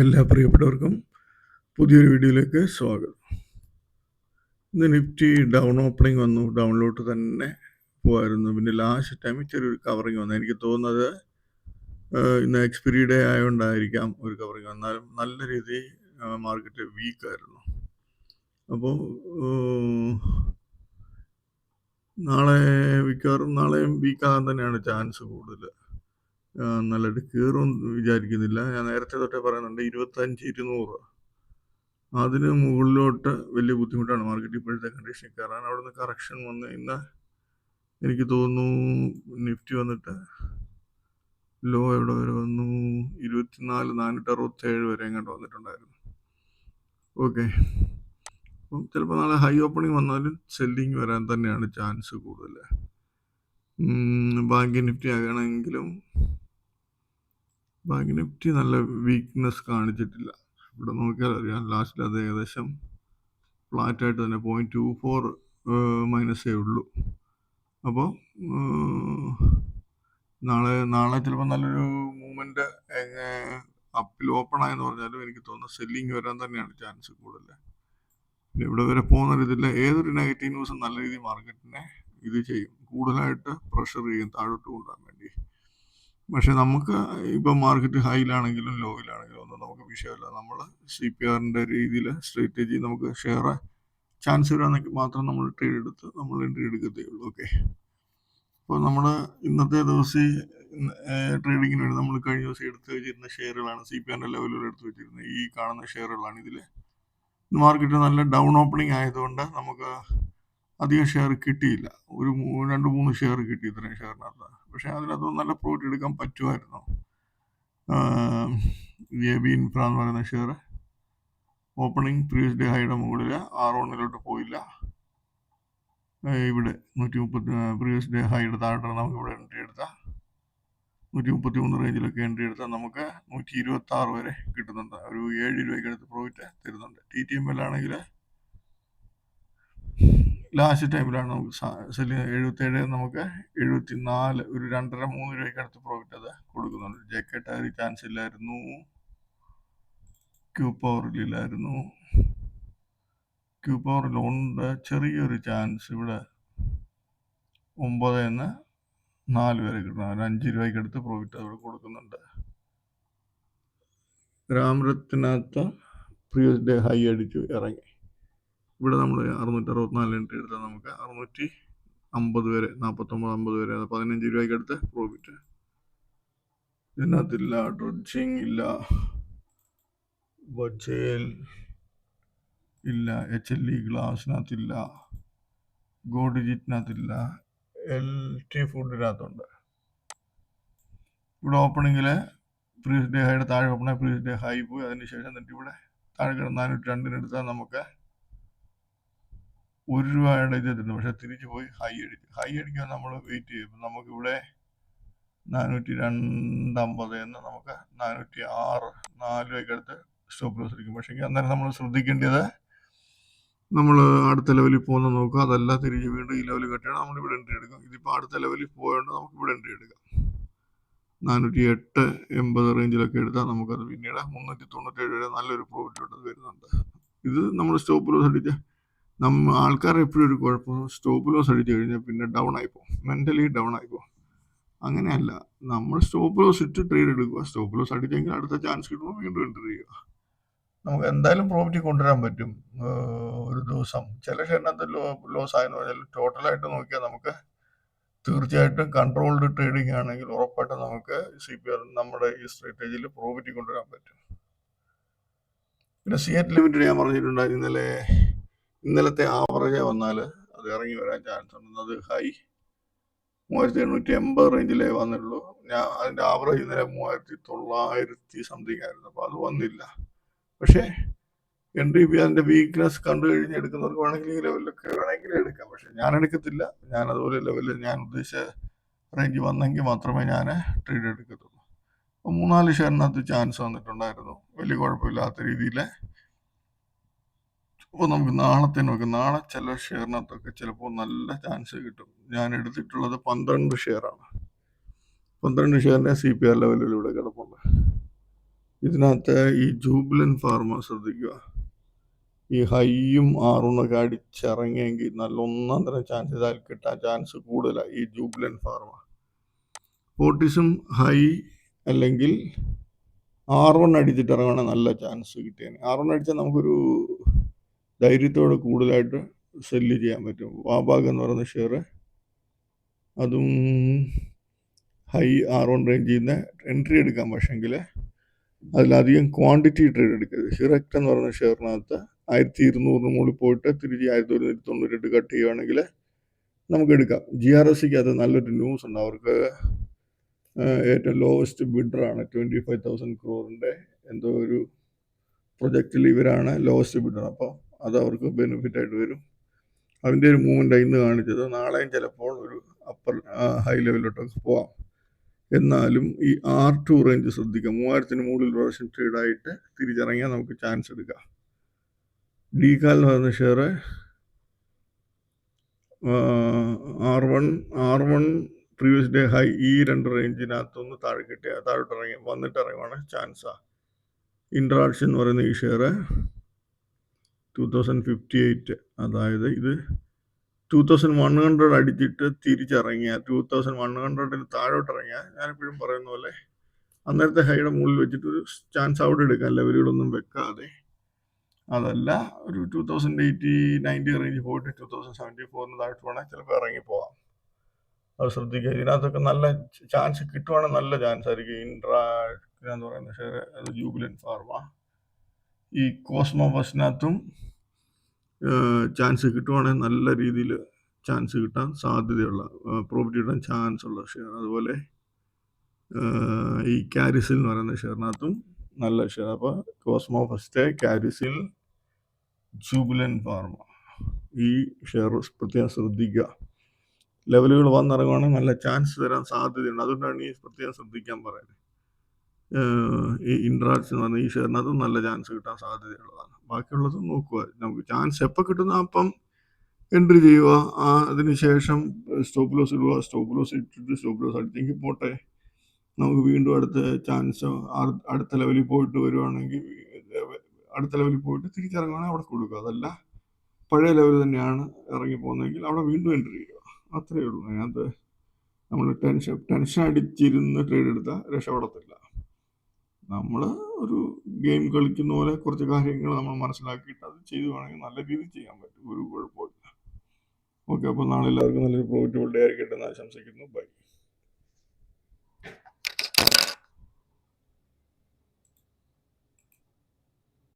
എല്ലാ പ്രിയപ്പെട്ടവർക്കും പുതിയൊരു വീഡിയോയിലേക്ക് സ്വാഗതം. ഇന്ന് നിഫ്റ്റി ഡൗൺ ഓപ്പണിംഗ് വന്നു, ഡൗണിലോട്ട് തന്നെ പോകായിരുന്നു. പിന്നെ ലാസ്റ്റ് ടൈം ചെറിയൊരു കവറിങ് വന്നു. എനിക്ക് തോന്നുന്നത് ഇന്ന് എക്സ്പയറി ഡേ ആയതുകൊണ്ടായിരിക്കാം ഒരു കവറിങ് വന്നാലും നല്ല രീതിയിൽ മാർക്കറ്റ് വീക്കായിരുന്നു. അപ്പോൾ നാളെ മിക്കവാറും നാളെയും വീക്കാകാൻ തന്നെയാണ് ചാൻസ് കൂടുതൽ. നല്ലതായിട്ട് കയറും വിചാരിക്കുന്നില്ല. ഞാൻ നേരത്തെ തൊട്ടേ പറയുന്നുണ്ട് 25-200 അതിന് മുകളിലോട്ട് വലിയ ബുദ്ധിമുട്ടാണ് മാർക്കറ്റ് ഇപ്പോഴത്തെ കണ്ടീഷൻ കയറാൻ. അവിടെ നിന്ന് കറക്ഷൻ വന്ന് ഇന്ന് എനിക്ക് തോന്നുന്നു നിഫ്റ്റി വന്നിട്ട് ലോ എവിടെ വരെ വന്നു, 24,467 വരെ എങ്ങോട്ട് വന്നിട്ടുണ്ടായിരുന്നു. ഓക്കെ, അപ്പം ചിലപ്പോൾ നാളെ ഹൈ ഓപ്പണിംഗ് വന്നാലും സെല്ലിങ് വരാൻ തന്നെയാണ് ചാൻസ് കൂടുതൽ. ബാങ്ക് നിഫ്റ്റി ആകണമെങ്കിലും ബാങ്ക് നിഫ്റ്റി നല്ല വീക്ക്നെസ് കാണിച്ചിട്ടില്ല. ഇവിടെ നോക്കിയാൽ അറിയാം, ലാസ്റ്റിൽ അത് ഏകദേശം ഫ്ലാറ്റായിട്ട് തന്നെ 0.24 മൈനസേ ഉള്ളൂ. അപ്പോൾ നാളെ ചിലപ്പോൾ നല്ലൊരു മൂവ്മെൻറ്റ് അപ്പിൽ ഓപ്പൺ ആയെന്ന് പറഞ്ഞാലും എനിക്ക് തോന്നുന്നു സെല്ലിങ് വരാൻ തന്നെയാണ് ചാൻസ് കൂടുതൽ. ഇവിടെ വരെ പോകുന്ന രീതിയിൽ ഏതൊരു നെഗറ്റീവ് ന്യൂസും നല്ല രീതിയിൽ മാർക്കറ്റിനെ ഇത് ചെയ്യും, കൂടുതലായിട്ട് പ്രഷർ ചെയ്യും താഴോട്ട് കൊണ്ടുപോകാൻ വേണ്ടി. പക്ഷെ നമുക്ക് ഇപ്പം മാർക്കറ്റ് ഹൈയിലാണെങ്കിലും ലോയിലാണെങ്കിലും ഒന്നും നമുക്ക് വിഷയമില്ല. നമ്മൾ CPR-ൻ്റെ രീതിയിൽ സ്ട്രാറ്റജി നമുക്ക് ഷെയർ ചാൻസ് വരാമെങ്കിൽ മാത്രം നമ്മൾ ട്രേഡ് എടുത്ത് നമ്മൾ എൻട്രി എടുക്കത്തേ ഉള്ളൂ. ഓക്കെ, അപ്പോൾ നമ്മൾ ഇന്നത്തെ ദിവസം ട്രേഡിങ്ങിന് വേണ്ടി നമ്മൾ കഴിഞ്ഞ ദിവസം എടുത്ത് വെച്ചിരുന്ന ഷെയറുകളാണ് CPR-ൻ്റെ ലെവലിൽ എടുത്ത് വെച്ചിരുന്നത്. ഈ കാണുന്ന ഷെയറുകളാണ്. ഇതിൽ മാർക്കറ്റ് നല്ല ഡൗൺ ഓപ്പണിംഗ് ആയതുകൊണ്ട് നമുക്ക് അധികം ഷെയർ കിട്ടിയില്ല. ഒരു 2-3 ഷെയർ കിട്ടി ഇത്രയും ഷെയറിനകത്ത്. പക്ഷേ അതിനകത്ത് നല്ല പ്രോഫിറ്റ് എടുക്കാൻ പറ്റുമായിരുന്നു. AB ഇൻഫ്ര എന്ന് പറയുന്ന ഷെയർ ഓപ്പണിംഗ് പ്രീവിയസ് ഡേ ഹൈയുടെ മുകളിൽ 6-1 പോയില്ല. ഇവിടെ 130 പ്രീവിയസ് ഡേ ഹൈയുടെ താഴെ നമുക്ക് ഇവിടെ എൻട്രി എടുത്താൽ 133 റേഞ്ചിലൊക്കെ എൻട്രി എടുത്താൽ നമുക്ക് 126 വരെ കിട്ടുന്നുണ്ട്. ഒരു 7 രൂപയ്ക്ക് അടുത്ത് പ്രോഫിറ്റ് തരുന്നുണ്ട്. TTML ആണെങ്കിൽ ലാസ്റ്റ് ടൈമിലാണ് നമുക്ക് 77 നമുക്ക് 74 ഒരു 2.5-3 രൂപയ്ക്ക് അടുത്ത് പ്രോഫിറ്റ് അത് കൊടുക്കുന്നുണ്ട്. JK ടയർ ചാൻസ് ഇല്ലായിരുന്നു, Q പവറിലില്ലായിരുന്നു. Q പവറിലുണ്ട് ചെറിയൊരു ചാൻസ്. ഇവിടെ 9-4 വരെ കിട്ടണം. ഒരു 5 രൂപയ്ക്ക് അടുത്ത് പ്രോഫിറ്റ് അവിടെ കൊടുക്കുന്നുണ്ട്. രാമരത്തിനകത്ത് പ്രീവിയസ് ഡേ ഹൈ അടിച്ചു ഇറങ്ങി. ഇവിടെ നമ്മൾ 664 എൻട്രി എടുത്താൽ നമുക്ക് 650 വരെ 49-50 വരെ 15 രൂപയ്ക്ക് അടുത്ത് പ്രോഫിറ്റ്. ഇതിനകത്തില്ല ഡ്രഡ്ജിങ് ഇല്ല, ബജേൽ ഇല്ല, HLE ഗ്ലാസിനകത്തില്ല, ഗോ ഡിജിറ്റിനകത്തില്ല, LT ഫുഡിനകത്തുണ്ട്. ഇവിടെ ഓപ്പണിങ്ങിൽ പ്രീവിയസ് ഡേ ഹൈയുടെ താഴെ ഓപ്പണായി പ്രീവിയസ് ഡേ ഹൈ പോയി. അതിനുശേഷം എന്നിട്ട് ഇവിടെ താഴെ 402 എടുത്താൽ നമുക്ക് 1 രൂപയുടെ ഇത് എത്തുന്നു. പക്ഷെ തിരിച്ചു പോയി ഹൈ അടിക്കാൻ നമ്മൾ വെയിറ്റ് ചെയ്യും. നമുക്കിവിടെ 402.50 എന്ന് നമുക്ക് 406 4 രൂപയ്ക്ക് അടുത്ത് സ്റ്റോപ്പ് ലോസ് അടിക്കും. പക്ഷേ അന്നേരം നമ്മൾ ശ്രദ്ധിക്കേണ്ടത് നമ്മൾ അടുത്ത ലെവലിൽ പോകുന്ന നോക്കുക. അതല്ല തിരിച്ച് വീണ്ടും ഈ ലെവൽ കെട്ടിയാണ് നമ്മൾ ഇവിടെ എൻട്രി എടുക്കാം. ഇതിപ്പോൾ അടുത്ത ലെവലിൽ പോയതുകൊണ്ട് നമുക്ക് ഇവിടെ എൻട്രി എടുക്കാം. 408-80 റേഞ്ചിലൊക്കെ എടുത്താൽ നമുക്കത് പിന്നീട് 397 വരെ നല്ലൊരു പ്രോഫിറ്റ് വരുന്നുണ്ട്. ഇത് നമ്മൾ സ്റ്റോപ്പ് ലോസ് അടിച്ച് ആൾക്കാർ എപ്പോഴും ഒരു കുഴപ്പം, സ്റ്റോപ്പ് ലോസ് അടിച്ചു കഴിഞ്ഞാൽ പിന്നെ ഡൗൺ ആയിപ്പോവും, മെൻ്റലി ഡൗൺ ആയിപ്പോവും. അങ്ങനെയല്ല, നമ്മൾ സ്റ്റോപ്പ് ലോസ് ഇട്ട് ട്രേഡ് എടുക്കുക. സ്റ്റോപ്പ് ലോസ് അടിച്ചെങ്കിൽ അടുത്ത ചാൻസ് കിട്ടുമ്പോൾ വീണ്ടും എൻട്രി ചെയ്യുക. നമുക്ക് എന്തായാലും പ്രോഫിറ്റ് കൊണ്ടുവരാൻ പറ്റും. ഒരു ദിവസം ചില ഷെയറിനകത്ത് ലോസ് ആയെന്ന് പറഞ്ഞാൽ ടോട്ടലായിട്ട് നോക്കിയാൽ നമുക്ക് തീർച്ചയായിട്ടും കൺട്രോൾഡ് ട്രേഡിംഗ് ആണെങ്കിൽ ഉറപ്പായിട്ടും നമുക്ക് CPR നമ്മുടെ ഈ സ്ട്രാറ്റജിയിൽ പ്രോഫിറ്റ് കൊണ്ടുവരാൻ പറ്റും. പിന്നെ CAT ലിമിറ്റഡ് ഞാൻ പറഞ്ഞിട്ടുണ്ടായിരുന്നു, ഇന്നലത്തെ ആവറേജ് വന്നാൽ അത് ഇറങ്ങി വരാൻ ചാൻസ് ഉണ്ട്. അത് ഹൈ 3880 റേഞ്ചിലേ വന്നുള്ളൂ. അതിൻ്റെ ആവറേജ് ഇന്നലെ 3900 സംതിങ് ആയിരുന്നു. അപ്പോൾ അത് വന്നില്ല. പക്ഷേ എൻട്രി അതിൻ്റെ വീക്ക്നെസ് കണ്ടു കഴിഞ്ഞ് എടുക്കുന്നവർക്ക് വേണമെങ്കിൽ ഈ ലെവലിലൊക്കെ വേണമെങ്കിൽ എടുക്കാം. പക്ഷേ ഞാൻ എടുക്കത്തില്ല. ഞാൻ അതുപോലെ ലെവലിൽ ഞാൻ ഉദ്ദേശിച്ച റേഞ്ച് വന്നെങ്കിൽ മാത്രമേ ഞാൻ ട്രേഡ് എടുക്കത്തുള്ളൂ. അപ്പോൾ 3-4 ഷെയറിനകത്ത് ചാൻസ് വന്നിട്ടുണ്ടായിരുന്നു, വലിയ കുഴപ്പമില്ലാത്ത രീതിയിൽ. അപ്പോൾ നമുക്ക് നാളത്തെ നോക്കാം. നാളെ ചില ഷെയറിനകത്തൊക്കെ ചിലപ്പോൾ നല്ല ചാൻസ് കിട്ടും. ഞാൻ എടുത്തിട്ടുള്ളത് 12 ഷെയറാണ്. 12 ഷെയറിൻ്റെ CPR ലെവലിൽ ഇവിടെ കിടപ്പുണ്ട്. ഇതിനകത്ത് ഈ ജൂബിലൻ ഫാർമ ശ്രദ്ധിക്കുക. ഈ ഹൈയും ആറുമൊക്കെ അടിച്ചിറങ്ങിയെങ്കിൽ നല്ല ഒന്നാം തരം ചാൻസ് ഇതാൽ കിട്ടാൻ ചാൻസ് കൂടുതലാണ് ഈ ജൂബിലൻ ഫാർമ. ഫോർട്ടിസും ഹൈ അല്ലെങ്കിൽ R1 അടിച്ചിട്ട് ഇറങ്ങുകയാണെങ്കിൽ നല്ല ചാൻസ് കിട്ടിയേനെ. R1 അടിച്ചാൽ നമുക്കൊരു ധൈര്യത്തോടെ കൂടുതലായിട്ട് സെല്ല് ചെയ്യാൻ പറ്റും. വാബാഗ് എന്ന് പറയുന്ന ഷെയർ, അതും ഹൈ R1 റേഞ്ചിൽ നിന്ന് എൻട്രി എടുക്കാം. പക്ഷെങ്കിൽ അതിലധികം ക്വാണ്ടിറ്റി ട്രേഡ് എടുക്കരുത്. ഹിറക്ട് എന്ന് പറയുന്ന ഷെയറിനകത്ത് 1200 മുകളിൽ പോയിട്ട് തിരിച്ച് 1192 കട്ട് ചെയ്യുകയാണെങ്കിൽ നമുക്ക് എടുക്കാം. GRSക്ക് അത് നല്ലൊരു ന്യൂസ് ഉണ്ട്. അവർക്ക് ഏറ്റവും ലോവസ്റ്റ് ബിഡറാണ് 25,000 crore എന്തോ ഒരു പ്രൊജക്റ്റിൽ ഇവരാണ് ലോവസ്റ്റ് ബിഡർ. അപ്പോൾ അത് അവർക്ക് ബെനിഫിറ്റ് ആയിട്ട് വരും. അതിൻ്റെ ഒരു മൂവ്മെൻ്റ് ഇന്ന് കാണിച്ചത്. നാളെയും ചിലപ്പോൾ ഒരു അപ്പർ ഹൈ ലെവലിലോട്ടൊക്കെ പോവാം. എന്നാലും ഈ R2 റേഞ്ച് ശ്രദ്ധിക്കാം. 3000 മുകളിൽ പ്രാവശ്യം ട്രേഡായിട്ട് തിരിച്ചിറങ്ങിയാൽ നമുക്ക് ചാൻസ് എടുക്കാം. ഡീകാൽ എന്ന് പറയുന്ന share R1 previous day high ഈ രണ്ട് റേഞ്ചിനകത്തൊന്ന് താഴോട്ട് വന്നിട്ട് ഇറങ്ങുവാണ് ചാൻസാണ്. ഇൻട്രാക്ഷൻ എന്ന് പറയുന്ന ഈ ഷെയർ 2058, അതായത് ഇത് 2100 അടിച്ചിട്ട് തിരിച്ചിറങ്ങിയാൽ 2100 താഴോട്ട് ഇറങ്ങിയാൽ ഞാനെപ്പോഴും പറയുന്ന പോലെ അന്നേരത്തെ ഹൈയുടെ മുകളിൽ വെച്ചിട്ട് ഒരു ചാൻസ് അവിടെ എടുക്കാം, ലെവലുകളൊന്നും വെക്കാതെ. അതല്ല ഒരു 2080-90 റേഞ്ച് പോയിട്ട് 2074 താഴോട്ട് വേണമെങ്കിൽ ചിലപ്പോൾ ഇറങ്ങിപ്പോവാം. അത് ശ്രദ്ധിക്കുക. ഇതിനകത്തൊക്കെ നല്ല ചാൻസ് കിട്ടുവാണെങ്കിൽ നല്ല ചാൻസ് ആയിരിക്കും. എന്ന് പറയുന്ന ഷെയർ, അത് ജൂബിലൻ ഫാർമ. ഈ കോസ്മോ ബസിനകത്തും ചാൻസ് കിട്ടുവാണെങ്കിൽ നല്ല രീതിയിൽ ചാൻസ് കിട്ടാൻ സാധ്യതയുള്ള, പ്രോഫിറ്റ് കിട്ടാൻ ചാൻസ് ഉള്ള ഷെയർ. അതുപോലെ ഈ കാരിസിൽ എന്ന് പറയുന്ന ഷെയറിനകത്തും നല്ല ഷെയർ. അപ്പോൾ കോസ്മോ ഫസ്റ്റ്, കാരിസിൽ, ജൂബിലൻ ഫാർമ, ഈ ഷെയർ പ്രത്യേകം ശ്രദ്ധിക്കുക. ലെവലുകൾ വന്നിറങ്ങുവാണെങ്കിൽ നല്ല ചാൻസ് തരാൻ സാധ്യതയുണ്ട്. അതുകൊണ്ടാണ് ഈ പ്രത്യേകം ശ്രദ്ധിക്കാൻ പറയുന്നത്. ഈ ഇൻട്രാക്ഷൻ എന്ന് പറഞ്ഞാൽ ഈ ഷെയറിനകത്തും നല്ല ചാൻസ് കിട്ടാൻ സാധ്യതയുള്ളതാണ്. ബാക്കിയുള്ളത് നോക്കുക. നമുക്ക് ചാൻസ് എപ്പോൾ കിട്ടുന്ന അപ്പം എൻട്രി ചെയ്യുക. അതിനുശേഷം സ്റ്റോപ്പ് ലോസ് ഇടുക. സ്റ്റോപ്പ് ലോസ് ഇട്ടിട്ട് സ്റ്റോപ്പ് ലോസ് അടിച്ചെങ്കിൽ പോട്ടെ. നമുക്ക് വീണ്ടും അടുത്ത ലെവലിൽ പോയിട്ട് വരുവാണെങ്കിൽ അടുത്ത ലെവലിൽ പോയിട്ട് തിരിച്ചിറങ്ങുവാണെങ്കിൽ അവിടെ കൊടുക്കുക. അതല്ല പഴയ ലെവൽ തന്നെയാണ് ഇറങ്ങി പോകുന്നതെങ്കിൽ അവിടെ വീണ്ടും എൻട്രി ചെയ്യുക. അത്രയേ ഉള്ളൂ. അതിനകത്ത് നമ്മൾ ടെൻഷൻ അടിച്ചിരുന്ന് ട്രേഡ് എടുത്താൽ രക്ഷപ്പെടത്തില്ല. നമ്മൾ ഒരു ഗെയിം കളിക്കുന്ന പോലെ കുറച്ച് കാര്യങ്ങൾ നമ്മൾ മനസ്സിലാക്കിയിട്ട് അത് ചെയ്യുവാണെങ്കിൽ നല്ല രീതിയിൽ ചെയ്യാൻ പറ്റും. ഒരു കുഴപ്പമില്ല. ഓക്കെ, അപ്പോൾ നാളെ എല്ലാവർക്കും നല്ലൊരു പ്രോഫിറ്റബിൾ ഡേ ആയിരിക്കട്ടെ എന്ന് ആശംസിക്കുന്നു. ബൈ.